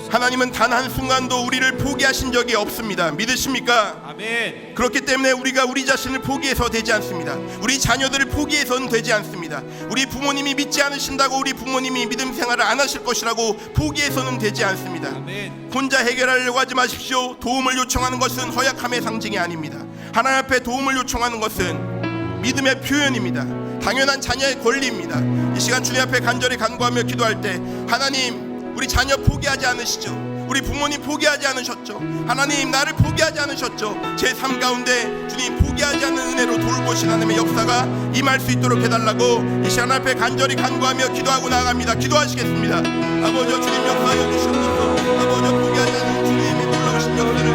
하나님은 단 한순간도 우리를 포기하신 적이 없습니다. 믿으십니까? 아멘. 그렇기 때문에 우리가 우리 자신을 포기해서 되지 않습니다. 우리 자녀들을 포기해서는 되지 않습니다. 우리 부모님이 믿지 않으신다고 우리 부모님이 믿음 생활을 안 하실 것이라고 포기해서는 되지 않습니다. 아멘. 혼자 해결하려고 하지 마십시오. 도움을 요청하는 것은 허약함의 상징이 아닙니다. 하나님 앞에 도움을 요청하는 것은 믿음의 표현입니다. 당연한 자녀의 권리입니다. 이 시간 주님 앞에 간절히 간구하며 기도할 때, 하나님, 우리 자녀 포기하지 않으시죠? 우리 부모님 포기하지 않으셨죠? 하나님, 나를 포기하지 않으셨죠? 제 삶 가운데 주님 포기하지 않는 은혜로 돌보신 하나님의 역사가 임할 수 있도록 해달라고 이 시간 앞에 간절히 간구하며 기도하고 나아갑니다. 기도하시겠습니다. 아버지, 주님 역사하여 주시옵소서. 아버지, 포기하지 않는 주님의 놀라우신 역사를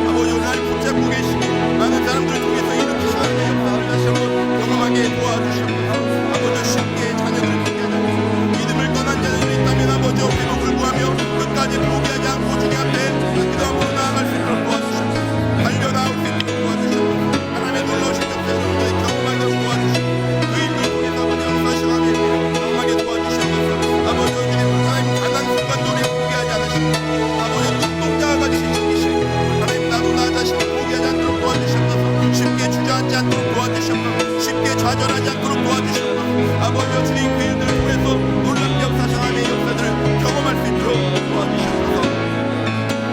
아버지, 나를 붙잡고 계시고 많은 사람들을 통해서 일으키신 하나님의 역사를 다시 한번 경험하게 도와주시옵소서. 아버지, 쉽게 자녀들을 포기하지 않으시고 믿음을 떠난 자녀들이 있다면 아버지, 회복을 구하며 끝까지 포기하지 않고 주님 앞에 기도 앞으로 나아갈 수 있도록 도와주시옵소서. 달려나올 수 있도록 도와주시옵소서. 하나님의 놀라우신 역사를 경험하게 도와주시옵소서. 그 일을 통해서 아버지 역사하신 하나님의 경험하게 도와주시옵소서. 아버지, 하나님 단 한 순간도 우리를 포기하지 않으시고 아버지 눈동자와 같이 지키시고 하나님, 나도 나 자신을 포기하지 않도록 도와주시옵소서. 쉽게 주저앉지 않도록 도와주시옵소서. 쉽게 좌절하지 않도록 도와주시옵소서. 아버지, 주님 그 일들을 통해서 놀랍게 역사하신 하나님의 역사들을 경험할 수 있도록 도와주시옵소서.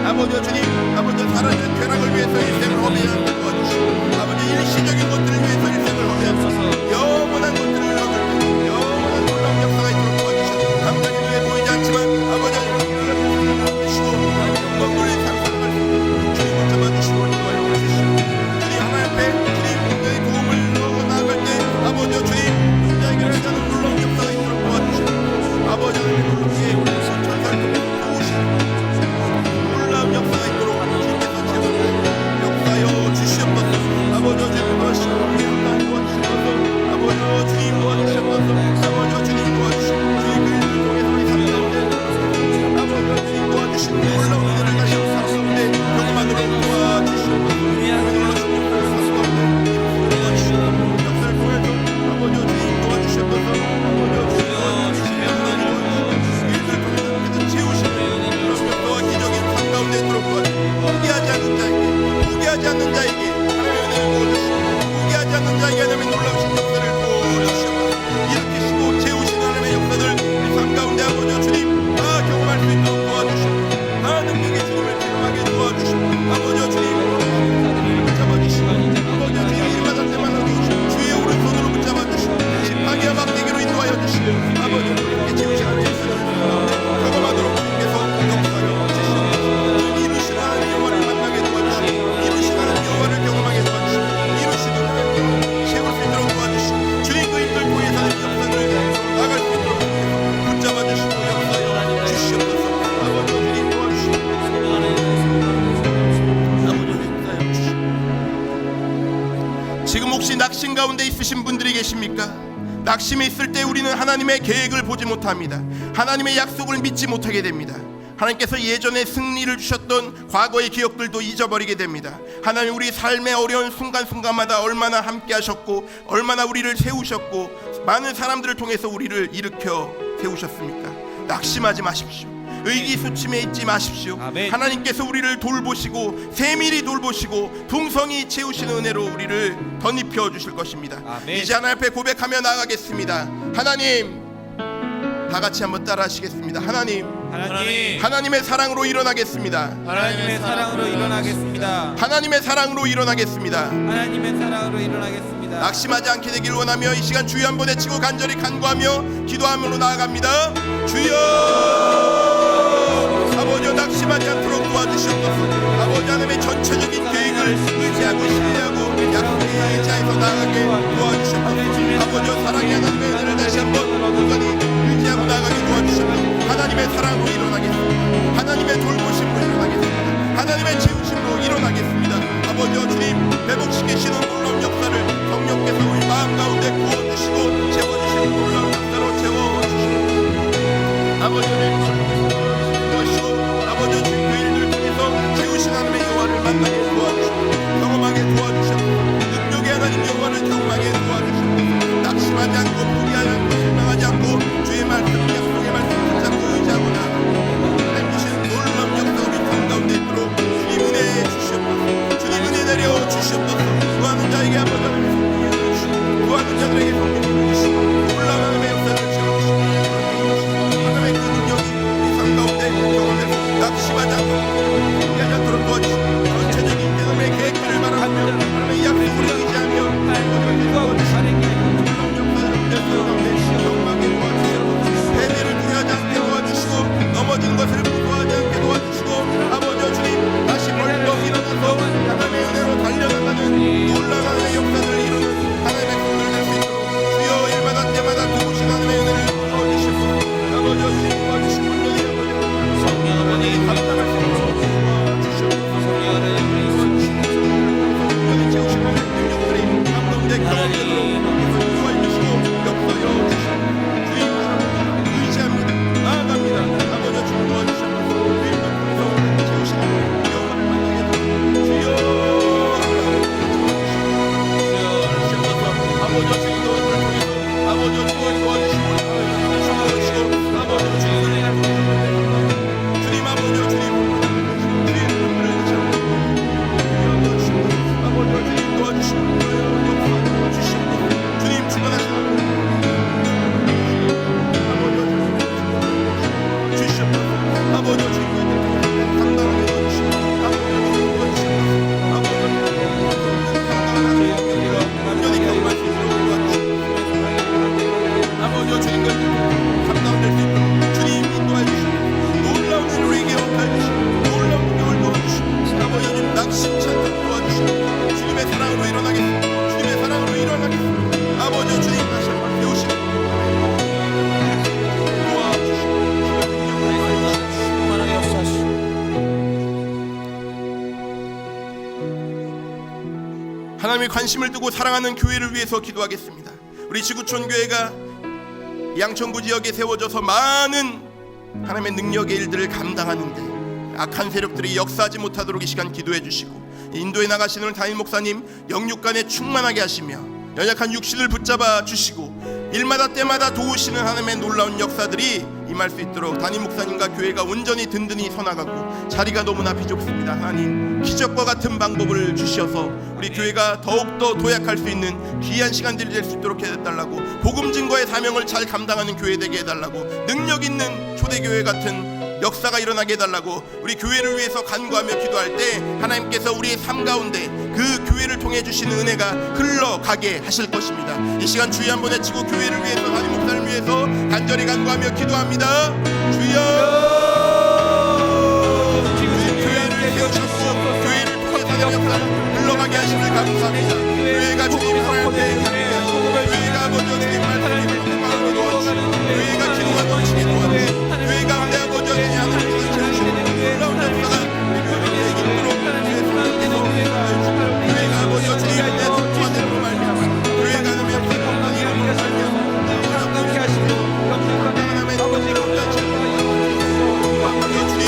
아버지, 주님, 아버지, 사라진 쾌락을 위해서 인생을 허비하지 않도록 도와주시고 아버지, 일시적인 것들을 위해서 인생을 허비하소서. 영원한 것들을 얻을 때 영원한 놀라운 역사가 있도록 도와주시옵소서. 감당이 눈에 보이지 않지만 아버지, 주시고 영광 돌릴 상상을 주님 붙잡아주시고 도와주시고 주님 하나님 앞에 주님 분명히 도움을 얻어 나아갈 때 아버지, 주님 혼자 해결하지 않은 놀라운 역사가 있도록 도와주시고 아버지, 하나님 놀랍게 전사를 통해서 도우시고 놀라운 역사가 있도록 주님께서 제발 역사여 주시옵소서. 아버지, 주님 도와주시고 도와주시옵소서. 포기하지 않는 자에게 하나님의 은혜를 부어주시고 포기하지 않는 자에게 하나님의 놀라우신 역사를 부어주시옵소서. 일으키시고 채우시는 하나님의 역사들 우리 삶 가운데 아버지 주님 다 경험할 수 있도록 도와주시고 다 능력의 주님을 경험하게 도와주시고 아버지 주님 붙잡아주시고 아버지 주님 일마다 때마다 도우시고 주의 오른손으로 붙잡아주시고 심판기와 막대기로 인도하여 주시고 아버지 주님께 채우시는 역사를 경험하도록 주님께서 역사여 주시옵소서. 이루시는 하나님의 영화를 만나게 도와주시고 이루시는 하나님의 영화를 경험하게 도와주시고 이루시는 하나님의 세울 수 있도록 도와주시고 주의 그림들 통해서 역사를 나갈 수 있도록 붙잡아주시고 역사여 주시옵소서. 아버지 주님 도와주시고 아버지 역사여 주시고 지금 혹시 낙심 가운데 있으신 분들이 계십니까? 낙심에 있을 때 우리는 하나님의 계획을 보지 못합니다. 하나님의 약속을 믿지 못하게 됩니다. 하나님께서 예전에 승리를 주셨던 과거의 기억들도 잊어버리게 됩니다. 하나님 우리 삶의 어려운 순간순간마다 얼마나 함께 하셨고 얼마나 우리를 세우셨고 많은 사람들을 통해서 우리를 일으켜 세우셨습니까? 낙심하지 마십시오. 의기소침해 있지 마십시오. 아멘. 하나님께서 우리를 돌보시고 세밀히 돌보시고 풍성히 채우시는 은혜로 우리를 덧입혀 주실 것입니다. 아멘. 이제 하나님 앞에 고백하며 나아가겠습니다. 하나님, 다 같이 한번 따라하시겠습니다. 하나님, 하나님의 사랑으로 일어나겠습니다. 하나님의 사랑으로 일어나겠습니다. 하나님의 사랑으로 일어나겠습니다. 하나님의 사랑으로 일어나겠습니다. 낙심하지 않게 되길 원하며 이 시간 주여 한번 외치고 간절히 간구하며 기도하며 나아갑니다. 주여, 아버지 낙심하지 않도록 도와주시옵소서. 아버지 하나님의 전체적인 계획을 의지하고 신뢰하고 약속에 의지해서 나아가게 도와주시옵소서. 아버지 사랑의 하나님의 은혜를 다시 한번 온전히 의지하고 나아가게 도와주시옵소서. 하나님의 사랑으로 일어나겠습니다. 하나님의 돌보심으로 일어나겠습니다. 하나님의 채우심으로 일어나겠습니다. 아버지 주님 회복시키시는 놀라운 역사를 성령께서 우리 마음 가운데 부어주시고 채워주시는 놀라운 역사로 채워주시고 아버지 아버지 주님 그 일들 통해서 채우신 하나님의 영화를 만나게 도와주시고 경험하게 도와주시고 능력의 하나님 영화를 경험하게 도와주시고 낙심하지 않고 포기하지 않고 실망하지 않고 주의 말씀 약속의 말씀 붙잡고 의지하고 나아가고 하나님 주시는 놀라운 역사 우리 삶 가운데 있도록 주님 은혜 주시옵소서. 주님 은혜 내려 주시옵소서. 구하는 자에게 한번 더 성령의 은혜 주시고 구하는 자들에게 성령의 주시고 놀라운 하나님의 역사를 채워주시고 하나님의 그 능력이 우리 삶 가운데 경험되고 낙심하지 않고 포기하지 않도록 도와주시고 전체적인 하나님의 계획들을 바라보며 하나님의 약속을 의지하며 세대를 두려워하지 않게 도와주시고 넘어진 것을 무서워하지 않게 도와주시고 아버지 주님 다시 벌떡 일어나서 하나님의 은혜로 달려나가는 놀라운 하나님의 역사들을 이루는 하나님의 손을 낼 수 있도록 주여 일마다 때마다 도우신 하나님의 은혜를 부어주시고 아버지 주님 도와주시고 온전히 성령을 감당할 수 있도록 도와주시옵소서. 온전히 채우시는 능력들이 감동되 경험되도록 도와주시고 역사여 주시옵소서. 주님 의지합니다. 나아갑니다. 아버지 주님 도와주시옵소서. 주님을 통해서 채우시는 영광을 만나게 도와주시옵소서. 주여 아버지 주님 도와주시옵소서. 아버지 주님 도와주시고 아버지 주님 주님 아버지 주님 주님 도와주시고 주님 주관하시는 아버지 주님 당당하게 도와주시고 완전히 경험할 수 있도록 도와주시고 아버지 주님과 감당될 수 있도록 주님 인도해 주시고 놀라운 일을 우리에게 허락해 주시고 놀라운 능력을 도와주시고 아버지 주님 낙심치 않도록 도와주시고 주님의 사랑으로 일어나겠습니다. 주님의 사랑으로 일어나겠습니다. 아버지 주님 다시 한번 배우시고 도와주시고 충만하게 역사하시고 하나님의 관심을 두고 사랑하는 교회를 위해서 기도하겠습니다. 우리 지구촌 교회가 양천구 지역에 세워져서 많은 하나님의 능력의 일들을 감당하는데 악한 세력들이 역사하지 못하도록 이 시간 기도해 주시고 인도에 나가시는 담임 목사님 영육간에 충만하게 하시며 연약한 육신을 붙잡아 주시고 일마다 때마다 도우시는 하나님의 놀라운 역사들이 임할 수 있도록 담임 목사님과 교회가 온전히 든든히 서나가고 자리가 너무나 비좁습니다. 하나님, 기적과 같은 방법을 주셔서 우리 교회가 더욱더 도약할 수 있는 귀한 시간들이 될 수 있도록 해달라고, 복음 증거의 사명을 잘 감당하는 교회 되게 해달라고, 능력 있는 초대교회 같은 역사가 일어나게 해달라고, 우리 교회를 위해서 간구하며 기도할 때 하나님께서 우리의 삶 가운데 그 교회를 통해 주시는 은혜가 흘러가게 하실 것입니다. 이 시간 주여 한번 외치고 교회를 위해서, 담임 목사를 위해서 간절히 간구하며 기도합니다. 주여, 교회를 세우셨고 교회를 통해 사는 역사를 흘러가게 하심을 감사합니다. 교회가 주님 사랑할 때 교회가 먼저 주님 말씀을 마음으로 도와주시고, 교회가 기도가 넘치게 도와주시고, 교회 가운데 아버지 하나님께서 채우시고 놀라운 역사가 우리 교회에 있도록 교회가 아버지 주님의 도와내로 말미암아 교회가 하나님의 역사를 건강히 이루므로 말미암아 함께 하시고 하나님의 아버지 건강히 아버지 주님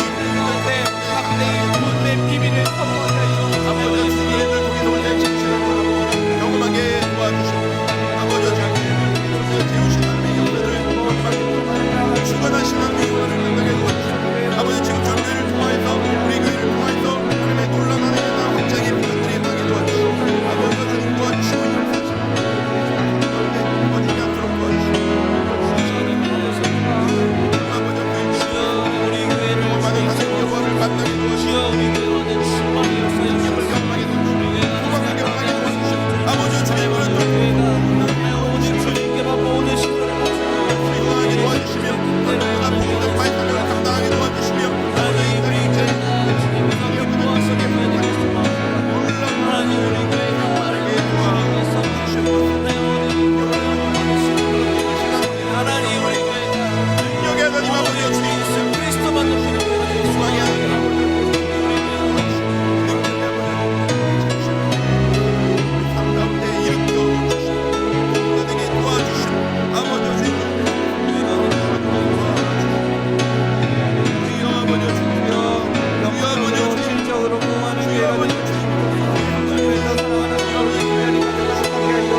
내 비밀을 선포하여 아버지 주님을 통해서 올려 지키시는 경험하게 도와주시고, 아버지 주님 재우신 하나님의 역사를 경험하게 주관하신 하나님의 역사를 만나게 도와주시고, 아버지 지금 전교를 통하여서 우리 교회를 통하여서 하나님의 놀라운 하나님의 나라 확장의 비전들이 임하게 도와주시고, 아버지 주님 도와주시고 역사하시고 아버지 앞으로 도와주시고, 아버지 우리 교회를 많은 하나님의 영광을 만나게 도와주시고, 우리 교회는 신방이 없어요. 주님을 경험하게 도와주시고, 소망을 경험하게 도와주시고, 아버지 주님을 오직 주님께만 모든 신들을 행하게 도와주시며, 얼마나 복음의 발전을 감당하게 도와주시며, 아버지 우리 능력의 하나님 아버지 주님 그리스도만 높이는 소망의 하나님 삶 가운데 일으켜 주시고 나에게 도와주시고, 아버지 주님 주여 아버지 주님 영광으로 진정으로 무한한 교회가 되는 주님께서 사랑하는 여러분의 교회를 함께 하여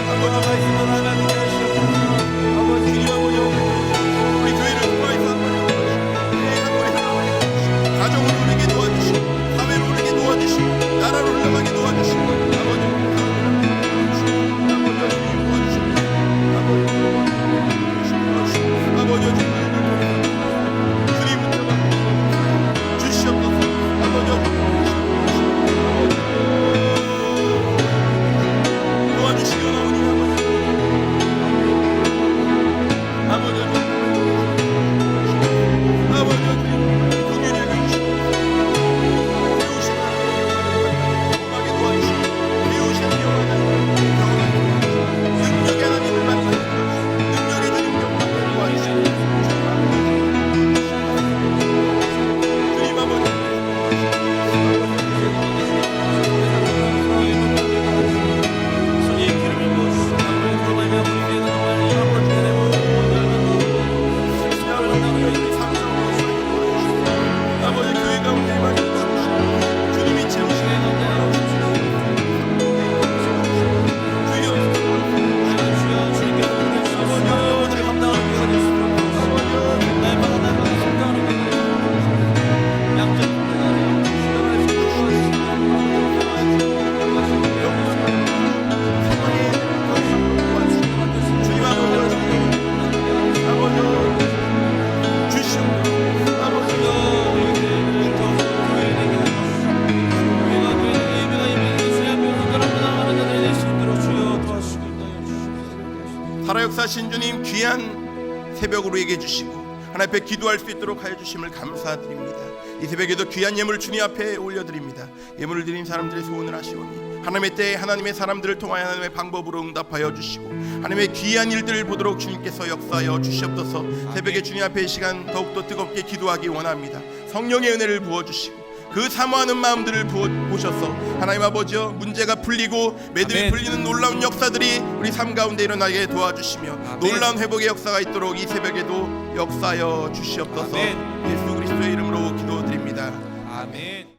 아버지 말씀을 하나님께 하시옵소서. 아버지 주님 아버지 우리 교회를 통하여서 가정을 오르게 도와주시고, 사회를 오르게 도와주시고, 나라를 올라가게 도와주시고, 아버지 주님 도와주시고, 아버지 주님 주시옵소서. 아버지 도와주시기 원하오니 아버지 아버지 공연을 해주시고 배우시는 공하게 도와주시고, 배우시는 영화를 경험하게 도와주시고, 능력의 하나님을 만나게 도와주시고, 능력의 주님 경험하게 도와주시고, 주님 아버지 손에 기름을 부어주시고 그로 말미암아 우리 교회가 정말 영광을 아버지 교회 가운데 임하게 도와주시고, 주님이 채우시는 살아역사하신 주님 귀한 새벽 우리에게 주시고 하나님 앞에 기도할 수 있도록 하여 주심을 감사드립니다. 이 새벽에도 귀한 예물 주님 앞에 올려드립니다. 예물을 드린 사람들의 소원을 하시오니 하나님의 때에 하나님의 사람들을 통하여 하나님의 방법으로 응답하여 주시고, 하나님의 귀한 일들을 보도록 주님께서 역사하여 주시옵소서. 새벽에 주님 앞에 이 시간 더욱더 뜨겁게 기도하기 원합니다. 성령의 은혜를 부어주시고 그 사모하는 마음들을 보셔서 하나님 아버지여 문제가 풀리고 매듭이 아멘. 풀리는 놀라운 역사들이 우리 삶 가운데 일어나게 도와주시며, 아멘. 놀라운 회복의 역사가 있도록 이 새벽에도 역사하여 주시옵소서. 아멘. 예수 그리스도의 이름으로 기도드립니다. 아멘.